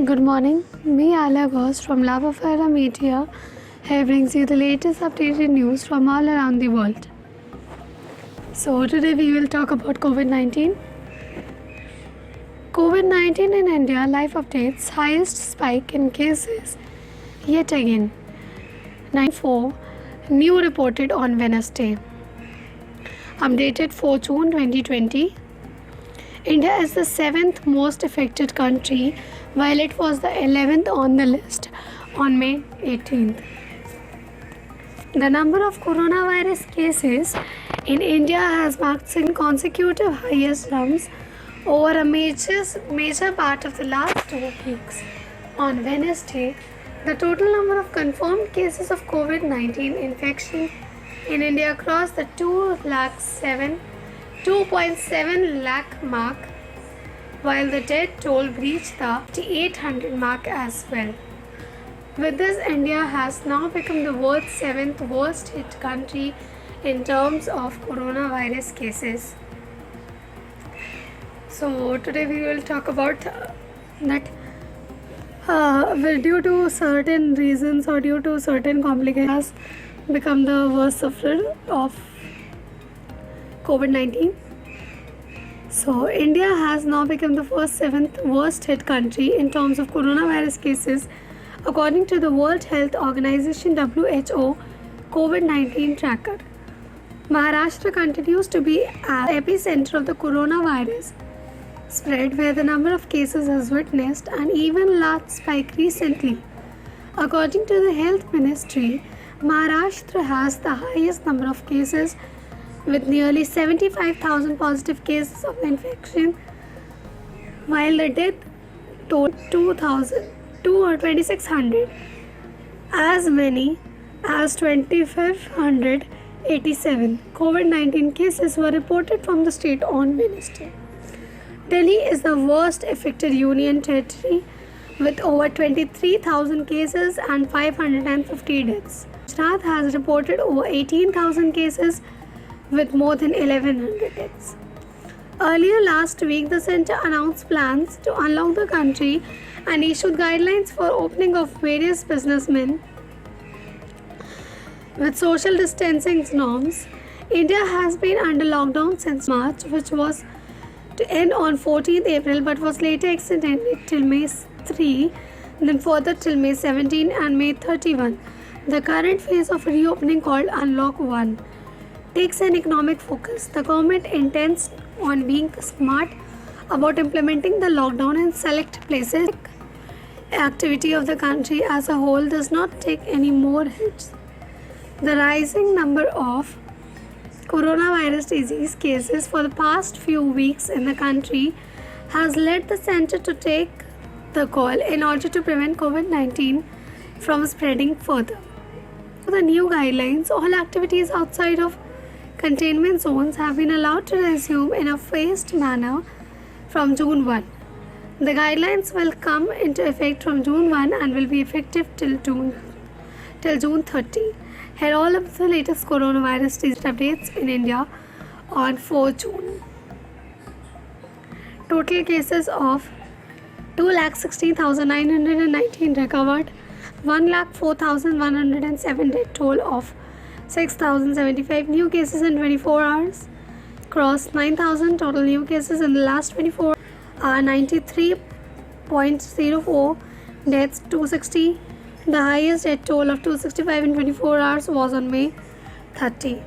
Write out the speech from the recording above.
Good morning. Me, Ala Ghosh from Lava Fire Media, here brings you the latest updated news from all around the world. So, today we will talk about COVID-19. COVID-19 in India live updates highest spike in cases yet again. 94 new reported on Wednesday. Updated for June 2020. India is the 7th most affected country, while it was the 11th on the list on May 18th. The number of coronavirus cases in India has marked consecutive highest jumps over a major part of the last 2 weeks. On Wednesday, the total number of confirmed cases of COVID-19 infection in India crossed the 2.7 lakh mark, while the death toll breached the 800 mark as well. With this, India has now become the world's 7th worst hit country in terms of coronavirus cases. So today we will talk about that due to certain reasons or due to certain complications become the worst sufferer of COVID-19. So India has now become the 7th worst hit country in terms of coronavirus cases according to the World Health Organization WHO COVID-19 tracker. Maharashtra continues to be at the epicenter of the coronavirus spread, where the number of cases has witnessed an even large spike recently. According to the Health Ministry, Maharashtra has the highest number of cases with nearly 75,000 positive cases of the infection, while the death toll 2,600, as many as 2,587 COVID-19 cases were reported from the state on Wednesday. Delhi is the worst affected union territory with over 23,000 cases and 550 deaths. Gujarat has reported over 18,000 cases with more than 1,100 deaths. Earlier last week, the centre announced plans to unlock the country and issued guidelines for opening of various businessmen with social distancing norms. India has been under lockdown since March, which was to end on 14th April but was later extended till May 3, then further till May 17 and May 31. The current phase of reopening, called Unlock 1, takes an economic focus. The government intends on being smart about implementing the lockdown in select places. Activity of the country as a whole does not take any more hits. The rising number of coronavirus disease cases for the past few weeks in the country has led the centre to take the call in order to prevent COVID-19 from spreading further. For the new guidelines, all activities outside of containment zones have been allowed to resume in a phased manner from June 1. The guidelines will come into effect from June 1 and will be effective till June 30. Here are all of the latest coronavirus disease updates in India on 4 June. Total cases of 2,16,919 recovered, 1,04,107 death toll of 6,075 new cases in 24 hours, crossed 9,000 total new cases in the last 24 hours, 93.04 deaths, 260. The highest death toll of 265 in 24 hours was on May 30.